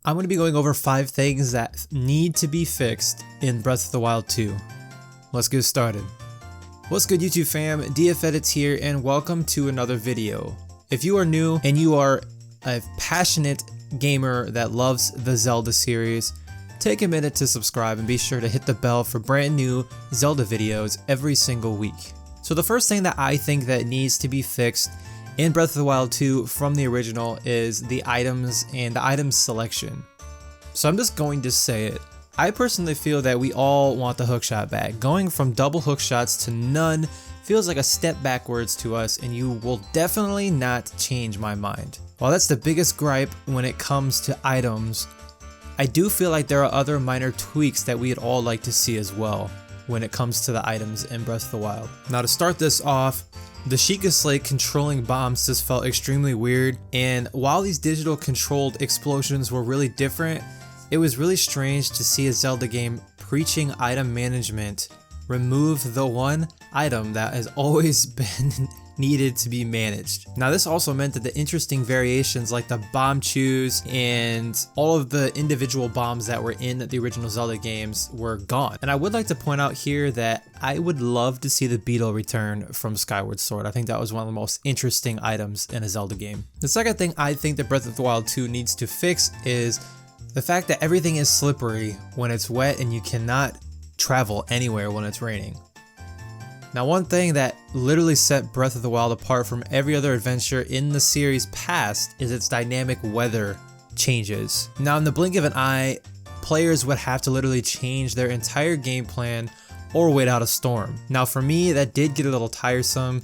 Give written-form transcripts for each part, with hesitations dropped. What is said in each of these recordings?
I'm going to be going over 5 things that need to be fixed in Breath of the Wild 2. Let's get started. What's good YouTube fam, DF Edits here and welcome to another video. If you are new and you are a passionate gamer that loves the Zelda series, take a minute to subscribe and be sure to hit the bell for brand new Zelda videos every single week. So the first thing that I think that needs to be fixed in Breath of the Wild 2 from the original is the items and the item selection. So I'm just going to say it. I personally feel that we all want the hookshot back. Going from double hookshots to none feels like a step backwards to us, and you will definitely not change my mind. While that's the biggest gripe when it comes to items, I do feel like there are other minor tweaks that we'd all like to see as well when it comes to the items in Breath of the Wild. Now to start this off, the Sheikah Slate controlling bombs just felt extremely weird, and while these digital controlled explosions were really different, it was really strange to see a Zelda game preaching item management remove the one item that has always been needed to be managed. Now this also meant that the interesting variations like the bomb chews and all of the individual bombs that were in the original Zelda games were gone. And I would like to point out here that I would love to see the beetle return from Skyward Sword. I think that was one of the most interesting items in a Zelda game. The second thing I think that Breath of the Wild 2 needs to fix is the fact that everything is slippery when it's wet and you cannot travel anywhere when it's raining. Now one thing that literally set Breath of the Wild apart from every other adventure in the series past is its dynamic weather changes. Now in the blink of an eye, players would have to literally change their entire game plan or wait out a storm. Now for me, that did get a little tiresome,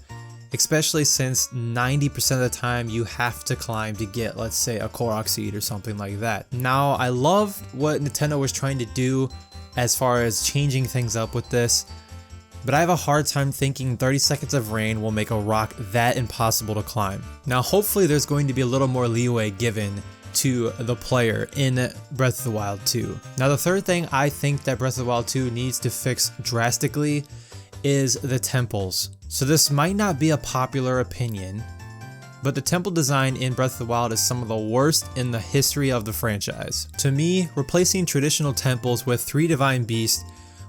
especially since 90% of the time you have to climb to get, let's say, a Korok seed or something like that. Now I love what Nintendo was trying to do as far as changing things up with this, but I have a hard time thinking 30 seconds of rain will make a rock that impossible to climb. Now hopefully there's going to be a little more leeway given to the player in Breath of the Wild 2. Now the third thing I think that Breath of the Wild 2 needs to fix drastically is the temples. So this might not be a popular opinion, but the temple design in Breath of the Wild is some of the worst in the history of the franchise. To me, replacing traditional temples with 3 divine beasts,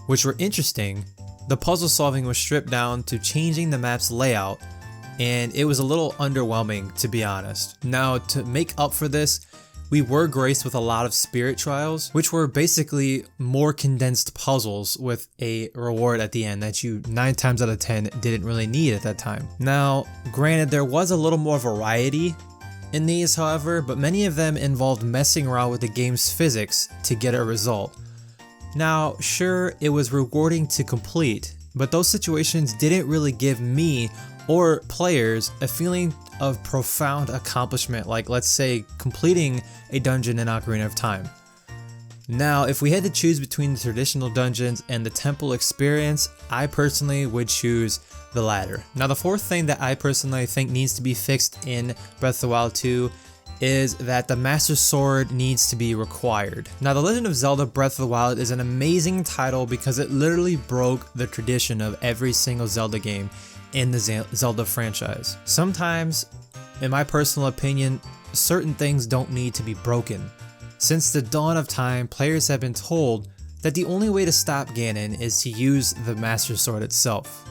which were interesting, the puzzle solving was stripped down to changing the map's layout, and it was a little underwhelming, to be honest. Now, to make up for this, we were graced with a lot of spirit trials, which were basically more condensed puzzles with a reward at the end that you 9 times out of 10 didn't really need at that time. Now, granted, there was a little more variety in these, however, but many of them involved messing around with the game's physics to get a result. Now, sure, it was rewarding to complete, but those situations didn't really give me or players a feeling of profound accomplishment, like let's say completing a dungeon in Ocarina of Time. Now, if we had to choose between the traditional dungeons and the temple experience, I personally would choose the latter. Now the fourth thing that I personally think needs to be fixed in Breath of the Wild 2 is that the Master Sword needs to be required. Now The Legend of Zelda Breath of the Wild is an amazing title because it literally broke the tradition of every single Zelda game in the Zelda franchise. Sometimes, in my personal opinion, certain things don't need to be broken. Since the dawn of time, players have been told that the only way to stop Ganon is to use the Master Sword itself.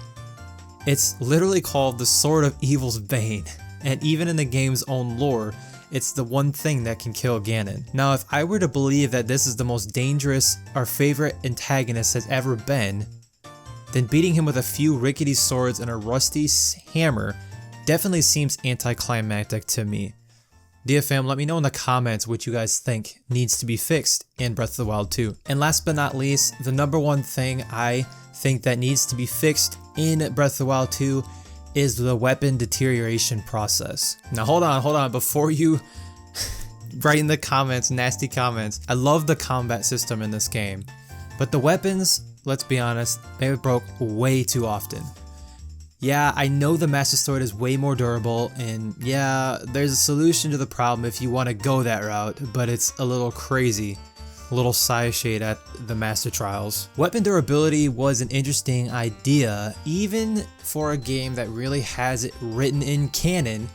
It's literally called the Sword of Evil's Bane, and even in the game's own lore, it's the one thing that can kill Ganon. Now if I were to believe that this is the most dangerous our favorite antagonist has ever been, then beating him with a few rickety swords and a rusty hammer definitely seems anticlimactic to me. Dear fam, let me know in the comments what you guys think needs to be fixed in Breath of the Wild 2. And last but not least, the number one thing I think that needs to be fixed in Breath of the Wild 2 is the weapon deterioration process. Now hold on, before you write in the comments, nasty comments, I love the combat system in this game, but the weapons, let's be honest, they broke way too often. Yeah, I know the Master Sword is way more durable, and yeah, there's a solution to the problem if you want to go that route, but it's a little crazy. A little side shade at the Master Trials. Weapon durability was an interesting idea, even for a game that really has it written in canon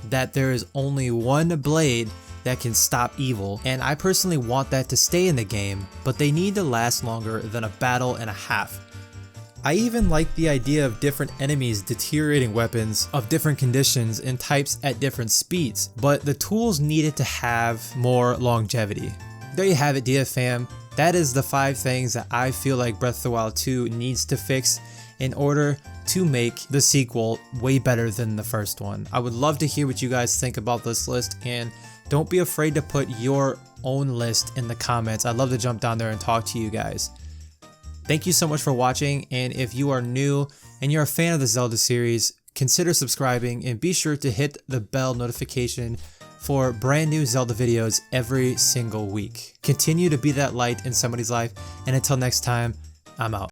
that there is only one blade that can stop evil, and I personally want that to stay in the game, but they need to last longer than a battle and a half. I even like the idea of different enemies deteriorating weapons of different conditions and types at different speeds, but the tools needed to have more longevity. There you have it, DF fam. That is the 5 things that I feel like Breath of the Wild 2 needs to fix in order to make the sequel way better than the first one. I would love to hear what you guys think about this list, and don't be afraid to put your own list in the comments. I'd love to jump down there and talk to you guys. Thank you so much for watching, and if you are new and you're a fan of the Zelda series, consider subscribing and be sure to hit the bell notification for brand new Zelda videos every single week. Continue to be that light in somebody's life, and until next time, I'm out.